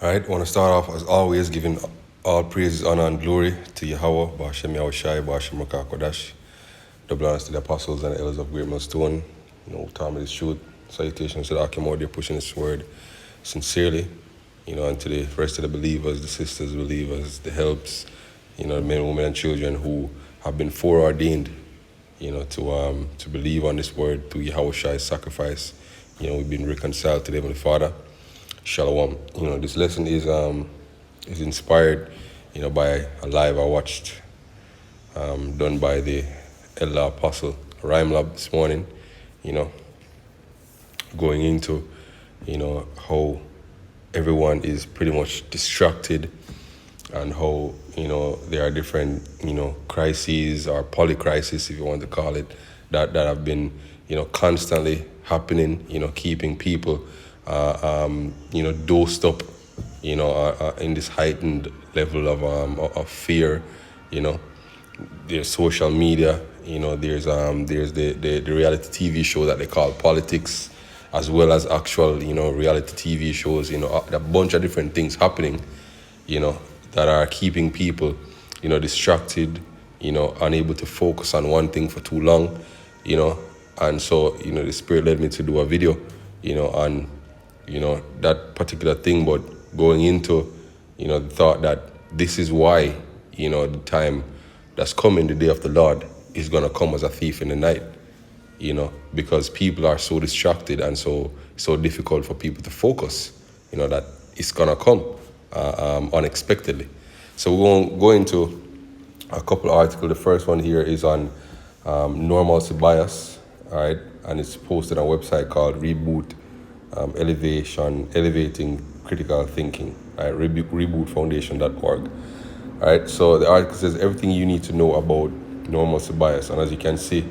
All right, I want to start off as always giving all praises, honor, and glory to Yahweh, Bashem Yahushai, Bashem Rakah Kodash. Double honors to the apostles and elders of Great Millstone. Time is truth. Salutations to the Akim out there pushing this word sincerely. And to the rest of the believers, the sisters, believers, the helps, the men, women, and children who have been foreordained, to believe on this word through Yahushai's sacrifice. We've been reconciled to the Heavenly Father. Shalom. This lesson is inspired, by a live I watched done by the elder apostle Rhyme Lab this morning, going into, how everyone is pretty much distracted and how, there are different, crises or polycrises, if you want to call it, that have been, constantly happening, keeping people, dosed up, in this heightened level of fear, There's social media, there's the reality TV show that they call Politics, as well as actual, reality TV shows, a bunch of different things happening, that are keeping people, distracted, unable to focus on one thing for too long, and so, the Spirit led me to do a video, on, that particular thing, but going into, the thought that this is why, the time that's coming, the day of the Lord, is going to come as a thief in the night, because people are so distracted and so difficult for people to focus, that it's going to come unexpectedly. So we're going to go into a couple of articles. The first one here is on normalcy bias, all right, and it's posted on a website called Reboot Elevating Critical Thinking, all right, rebootfoundation.org. All right, so the article says everything you need to know about normalcy bias, and as you can see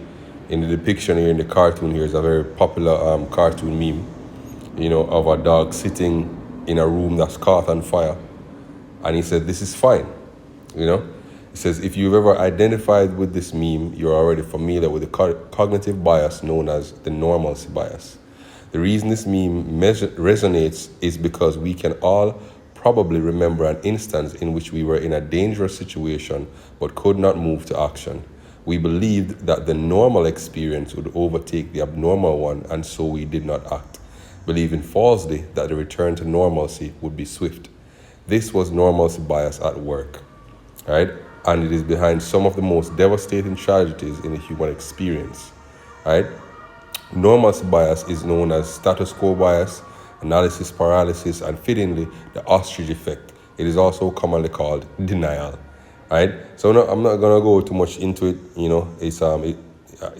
in the depiction here in the cartoon, here is a very popular cartoon meme, of a dog sitting in a room that's caught on fire, and he said, "This is fine," It says, if you've ever identified with this meme, you're already familiar with the cognitive bias known as the normalcy bias. The reason this meme resonates is because we can all probably remember an instance in which we were in a dangerous situation but could not move to action. We believed that the normal experience would overtake the abnormal one, and so we did not act, believing falsely that the return to normalcy would be swift. This was normalcy bias at work, right? And it is behind some of the most devastating tragedies in the human experience, right? Normalcy bias is known as status quo bias, analysis paralysis, and fittingly, the ostrich effect. It is also commonly called denial, right? So no, I'm not gonna go too much into it. It's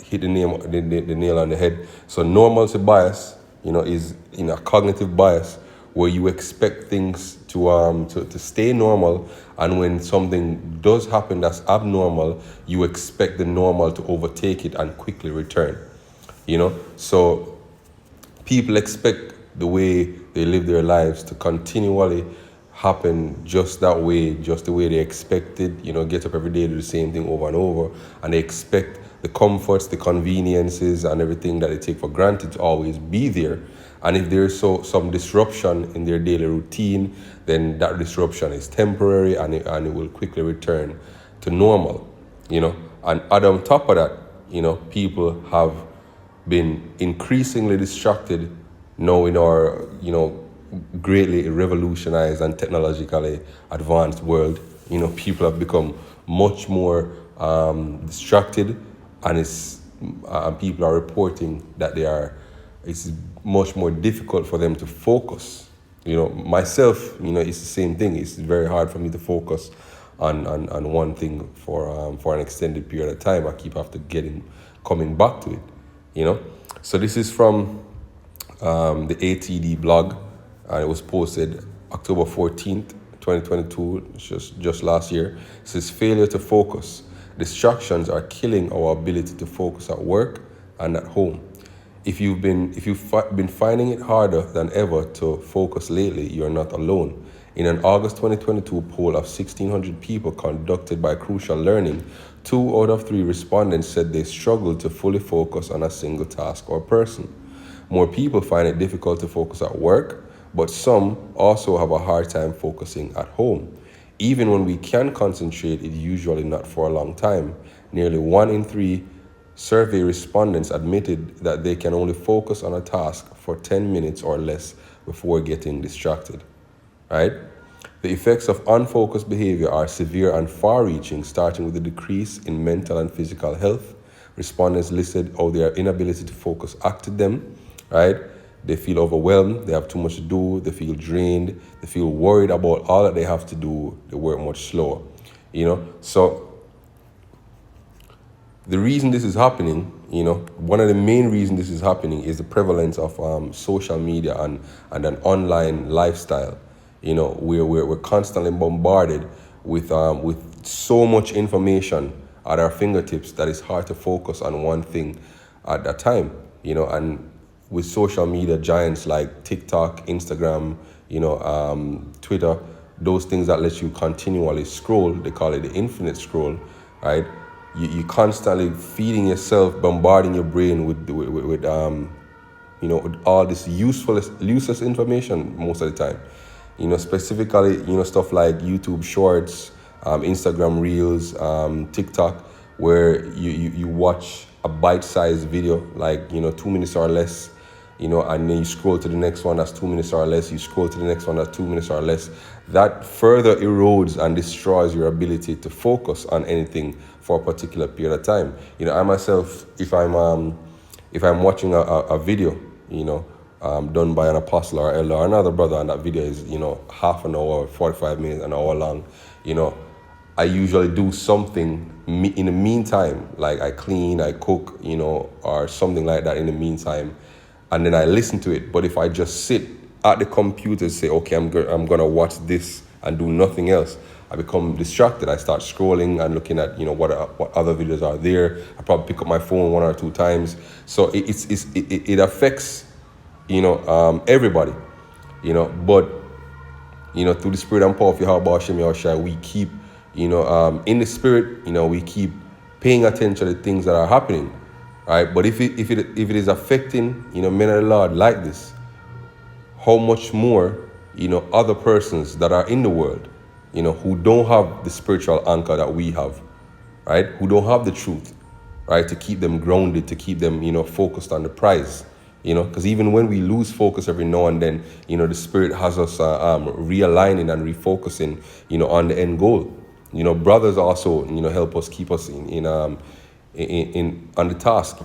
hit the nail on the head. So normalcy bias, is a cognitive bias where you expect things to stay normal, and when something does happen that's abnormal, you expect the normal to overtake it and quickly return. So people expect the way they live their lives to continually happen just that way, just the way they expected, get up every day, do the same thing over and over, and they expect the comforts, the conveniences, and everything that they take for granted to always be there. And if there is some disruption in their daily routine, then that disruption is temporary, and it will quickly return to normal, And on top of that, people have been increasingly distracted now in our, greatly revolutionized and technologically advanced world. People have become much more distracted, and people are reporting that it's much more difficult for them to focus. Myself, it's the same thing. It's very hard for me to focus on one thing for an extended period of time. I keep coming back to it, So this is from the ATD blog, and it was posted October 14th, 2022, just last year. It says, failure to focus. Distractions are killing our ability to focus at work and at home. If you've been finding it harder than ever to focus lately, you're not alone. In an August 2022 poll of 1,600 people conducted by Crucial Learning, 2 out of 3 respondents said they struggled to fully focus on a single task or person. More people find it difficult to focus at work, but some also have a hard time focusing at home. Even when we can concentrate, it's usually not for a long time. Nearly 1 in 3 survey respondents admitted that they can only focus on a task for 10 minutes or less before getting distracted, right? The effects of unfocused behavior are severe and far reaching, starting with a decrease in mental and physical health. Respondents listed how their inability to focus affected them, right? They feel overwhelmed, they have too much to do, they feel drained, they feel worried about all that they have to do, they work much slower, So the reason this is happening, one of the main reasons this is happening is the prevalence of social media and an online lifestyle. We're constantly bombarded with so much information at our fingertips that it's hard to focus on one thing at a time. And with social media giants like TikTok, Instagram, Twitter, those things that let you continually scroll, they call it the infinite scroll, right? You constantly feeding yourself, bombarding your brain with all this useless information most of the time. Specifically, stuff like YouTube Shorts, Instagram Reels, TikTok, where you watch a bite-sized video, like, 2 minutes or less, and then you scroll to the next one that's 2 minutes or less, you scroll to the next one that's 2 minutes or less. That further erodes and destroys your ability to focus on anything for a particular period of time. I myself, if I'm watching a video, done by an apostle or elder or another brother, and that video is, half an hour, 45 minutes, an hour long, I usually do something in the meantime, like I clean, I cook, or something like that in the meantime, and then I listen to it. But if I just sit at the computer and say, okay, I'm going to watch this and do nothing else, I become distracted. I start scrolling and looking at, what other videos are there. I probably pick up my phone 1 or 2 times. So it affects, everybody, but, through the spirit and power of Yahweh Hashem Yahushua, we keep, in the spirit, we keep paying attention to the things that are happening, right? But if it is affecting, men of the Lord like this, how much more, other persons that are in the world, who don't have the spiritual anchor that we have, right? Who don't have the truth, right? To keep them grounded, to keep them, focused on the prize, because even when we lose focus every now and then, the spirit has us realigning and refocusing, on the end goal. Brothers also, help us, keep us in on the task,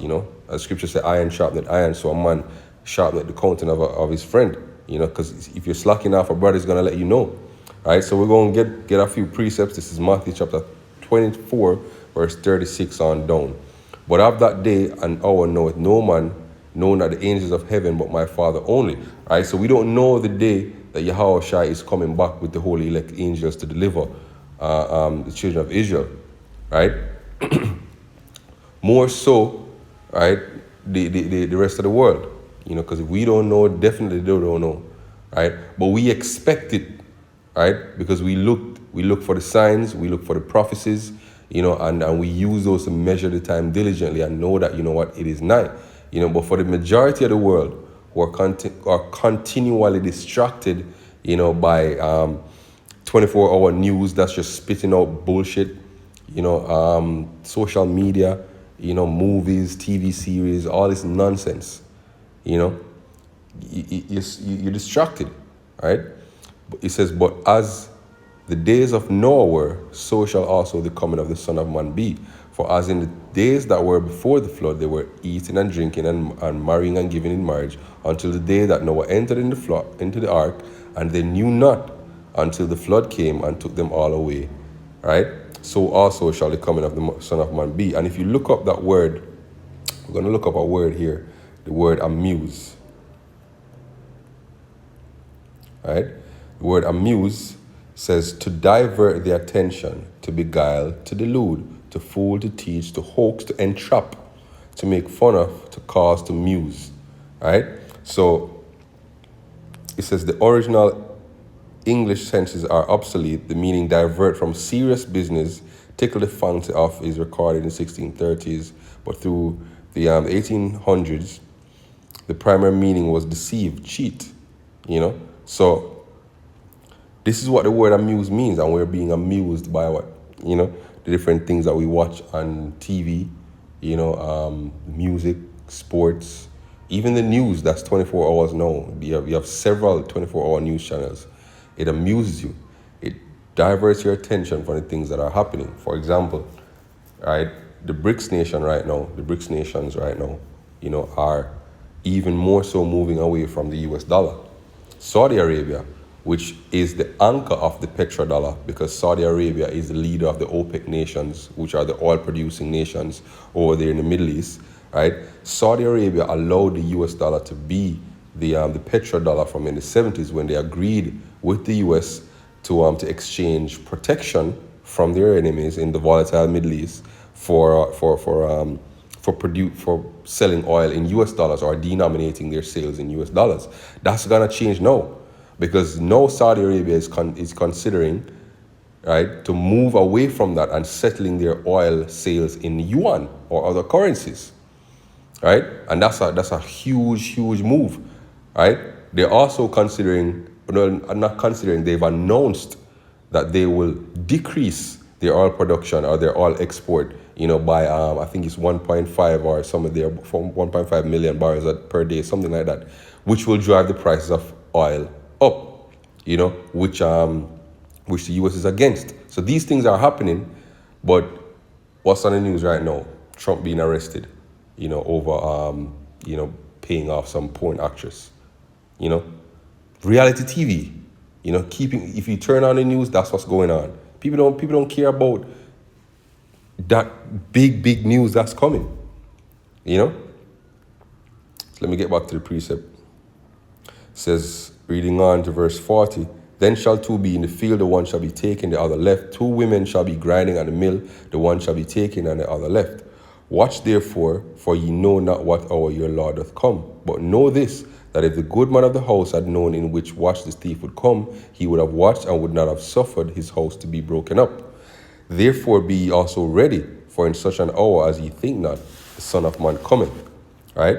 as scripture says, iron sharpened iron, so a man sharpened the countenance of his friend, because if you're slacking off, a brother is going to let you know. All right, so we're going to get a few precepts. This is Matthew chapter 24, verse 36 on down. But of that day and hour knoweth no man, known not the angels of heaven, but my Father only. All right, so we don't know the day that Yahweh Shai is coming back with the holy elect angels to deliver the children of Israel, right? More so, right, the rest of the world, because if we don't know, definitely they don't know, right? But we expect it, right? Because we look for the signs, we look for the prophecies, and we use those to measure the time diligently and know that, it is nigh. But for the majority of the world who are continually distracted, by 24-hour news that's just spitting out bullshit, social media, movies, TV series, all this nonsense, you're distracted, right? It says, but as the days of Noah were, so shall also the coming of the Son of Man be. For as in the days that were before the flood, they were eating and drinking and marrying and giving in marriage, until the day that Noah entered into the ark, and they knew not until the flood came and took them all away, right? So also shall the coming of the Son of Man be. And if you look up that word, we're going to look up a word here, the word amuse, right? The word amuse says to divert the attention, to beguile, to delude, to fool, to teach, to hoax, to entrap, to make fun of, to cause, to muse, right? So it says the original English senses are obsolete. The meaning divert from serious business, tickle the fancy of is recorded in the 1630s, but through the 1800s, the primary meaning was deceive, cheat, So this is what the word amuse means, and we're being amused by what, the different things that we watch on TV, music, sports, even the news. That's 24 hours now. You have several 24-hour news channels. It amuses you. It diverts your attention from the things that are happening. For example, right, the BRICS nations right now, are even more so moving away from the US dollar. Saudi Arabia, which is the anchor of the petrodollar, because Saudi Arabia is the leader of the OPEC nations, which are the oil producing nations over there in the Middle East, right? Saudi Arabia allowed the US dollar to be the petrodollar from in the 70s when they agreed with the US to exchange protection from their enemies in the volatile Middle East for selling oil in US dollars or denominating their sales in US dollars. That's gonna change now, because now Saudi Arabia is considering, right, to move away from that and settling their oil sales in yuan or other currencies, right? And that's a huge move, right? They're also considering, well, not considering, they've announced that they will decrease their oil production or their oil export, by I think it's 1.5 or some of their 1.5 million barrels per day, something like that, which will drive the prices of oil up, which the US is against. So these things are happening, but what's on the news right now? Trump being arrested, over paying off some porn actress, reality TV, keeping, if you turn on the news, that's what's going on. People don't care about that big news that's coming, So let me get back to the precept. It says, reading on to verse 40, then shall two be in the field, the one shall be taken, the other left. Two women shall be grinding at the mill, the one shall be taken and the other left. Watch therefore, for ye know not what hour your Lord doth come. But know this, that if the good man of the house had known in which watch the thief would come, he would have watched and would not have suffered his house to be broken up. Therefore be ye also ready, for in such an hour as ye think not, the Son of Man cometh. Right?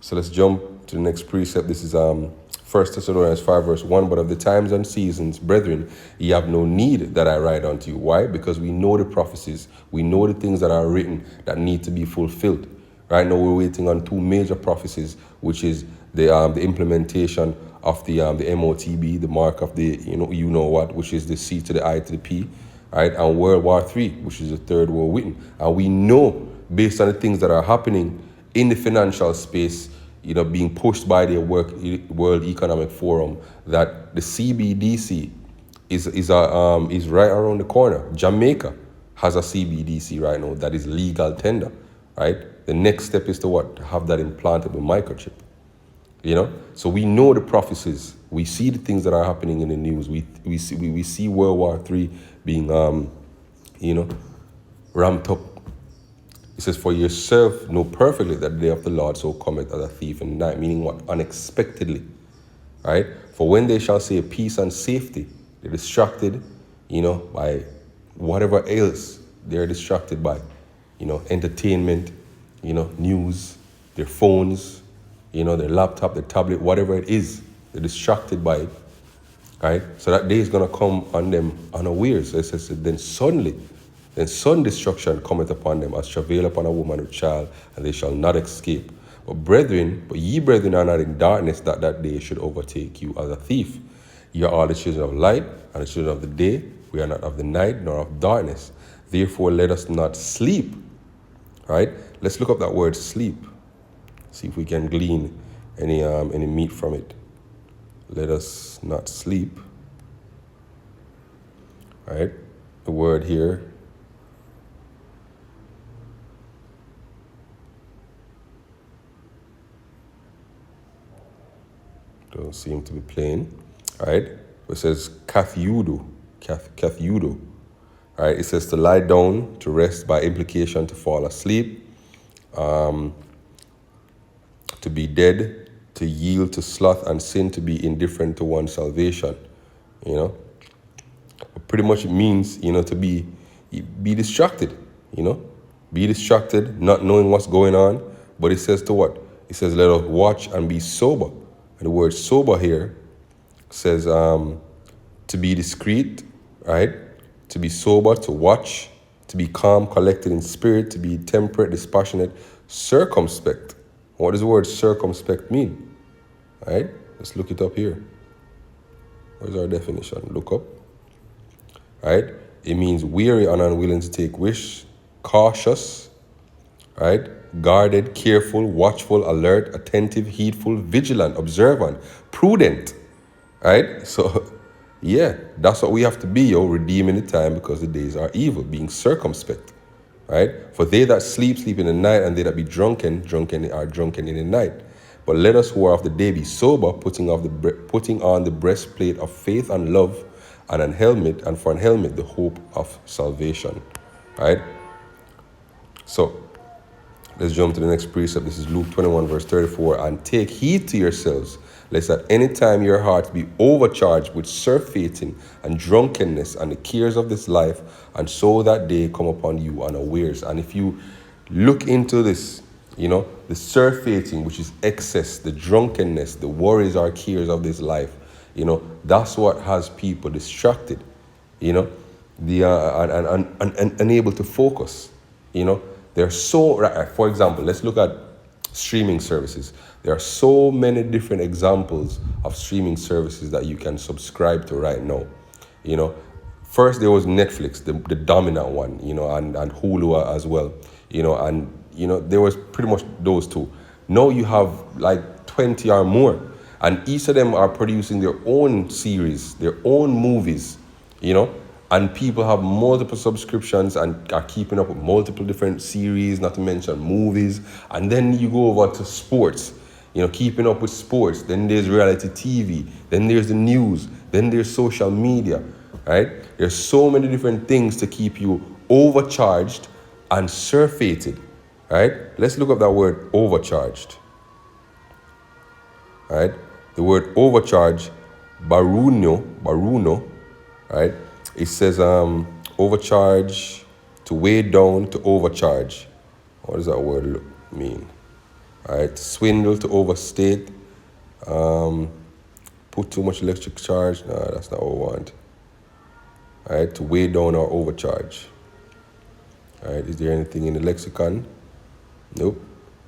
So let's jump to the next precept. This is 1 Thessalonians 5 verse 1. But of the times and seasons, brethren, ye have no need that I write unto you. Why? Because we know the prophecies. We know the things that are written that need to be fulfilled. Right now we're waiting on two major prophecies, which is the implementation of the MOTB, the mark of the you know what, which is the C to the I to the P, right? And World War III, which is the third world win. And we know, based on the things that are happening in the financial space, being pushed by the World Economic Forum, that the CBDC is right around the corner. Jamaica has a CBDC right now that is legal tender, right? The next step is to what? To have that implantable microchip. So we know the prophecies. We see the things that are happening in the news. We see World War III being ramped up. It says, for yourself know perfectly that the day of the Lord so cometh as a thief in the night, meaning what? Unexpectedly. Right? For when they shall say peace and safety, they're distracted, by whatever else they're distracted by, entertainment, news, their phones, their laptop, their tablet, whatever it is, they're distracted by it, right? So that day is going to come on them unawares. So it says, then sudden destruction cometh upon them as travail upon a woman with child, and they shall not escape. But ye brethren are not in darkness, that day should overtake you as a thief. Ye are all the children of light and the children of the day. We are not of the night nor of darkness. Therefore let us not sleep. Right? Let's look up that word sleep. See if we can glean any meat from it. Let us not sleep. Right? The word here. Don't seem to be plain. All right. It says kathyudo. All right. It says to lie down, to rest, by implication to fall asleep, to be dead, to yield to sloth and sin, to be indifferent to one's salvation. Pretty much it means, to be distracted, be distracted, not knowing what's going on. But it says to what? It says, let us watch and be sober. And the word sober here says to be discreet, right? To be sober, to watch, to be calm, collected in spirit, to be temperate, dispassionate, circumspect. What does the word circumspect mean? Right? Let's look it up here. Where's our definition? Look up. Right? It means weary and unwilling to take wish, cautious, right? Guarded, careful, watchful, alert, attentive, heedful, vigilant, observant, prudent, right? So, yeah, that's what we have to be, redeeming the time because the days are evil, being circumspect, right? For they that sleep, sleep in the night, and they that be drunken, are drunken in the night. But let us who are of the day be sober, putting on the breastplate of faith and love, and for an helmet, the hope of salvation, right? So, let's jump to the next precept. This is Luke 21, verse 34. And take heed to yourselves, lest at any time your hearts be overcharged with surfeiting and drunkenness and the cares of this life, and so that day come upon you unawares. And if you look into this, the surfeiting, which is excess, the drunkenness, the worries or cares of this life, that's what has people distracted, and unable to focus, They're so, for example, let's look at streaming services. There are so many different examples of streaming services that you can subscribe to right now. First there was Netflix, the dominant one, and Hulu as well, there was pretty much those two. Now you have like 20 or more, and each of them are producing their own series, their own movies, and people have multiple subscriptions and are keeping up with multiple different series, not to mention movies. And then you go over to sports, keeping up with sports. Then there's reality TV. Then there's the news. Then there's social media, right? There's so many different things to keep you overcharged and surfeited, right? Let's look up that word overcharged, right? The word overcharge, baruno, right? It says overcharge, to weigh down, to overcharge. What does that word mean? All right, swindle, to overstate, put too much electric charge. No, that's not what we want. All right, to weigh down or overcharge. All right, is there anything in the lexicon? Nope.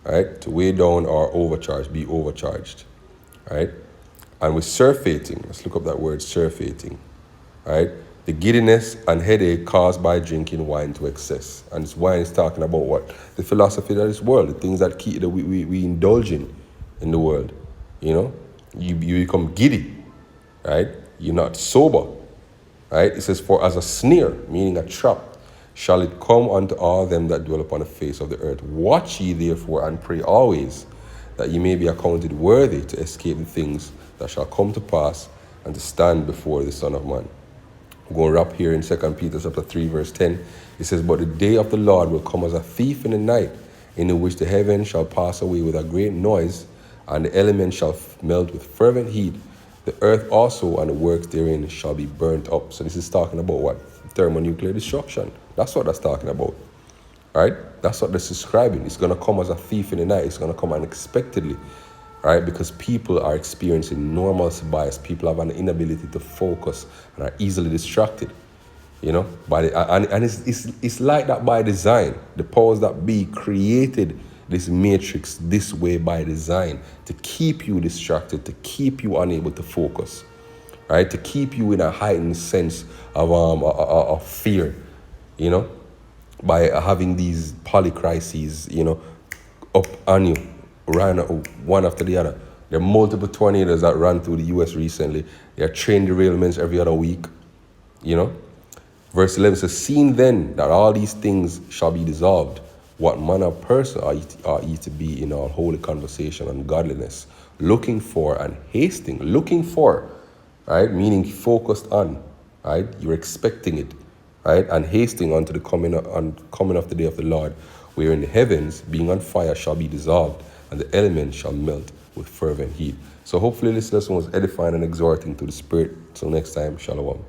All right, to weigh down or overcharge, be overcharged. All right, and with surfeiting, let's look up that word surfeiting. All right, the giddiness and headache caused by drinking wine to excess. And this wine is talking about what? The philosophy of this world, the things that we indulge in the world. You become giddy, right? You're not sober, right? It says, for as a snare, meaning a trap, shall it come unto all them that dwell upon the face of the earth. Watch ye therefore and pray always, that ye may be accounted worthy to escape the things that shall come to pass and to stand before the Son of Man. We're going to wrap here in 2 Peter chapter 3, verse 10. It says, but the day of the Lord will come as a thief in the night, in which the heavens shall pass away with a great noise, and the elements shall melt with fervent heat. The earth also and the works therein shall be burnt up. So this is talking about what? Thermonuclear destruction. That's what that's talking about. Right? That's what that's describing. It's going to come as a thief in the night. It's going to come unexpectedly. Right? Because people are experiencing normalcy bias. People have an inability to focus and are easily distracted. And it's like that by design. The powers that be created this matrix this way by design to keep you distracted, to keep you unable to focus, right? To keep you in a heightened sense of fear, by having these polycrises, up on you, ran one after the other. There are multiple tornadoes that ran through the U.S. recently. There are train derailments every other week, Verse 11 says, seeing then that all these things shall be dissolved, what manner of person are ye to be in all holy conversation and godliness, looking for and hasting, right? Meaning focused on, right? You're expecting it, right? And hasting unto the coming of the day of the Lord, wherein the heavens, being on fire, shall be dissolved, and the elements shall melt with fervent heat. So hopefully this lesson was edifying and exhorting to the spirit. Till next time, shalom.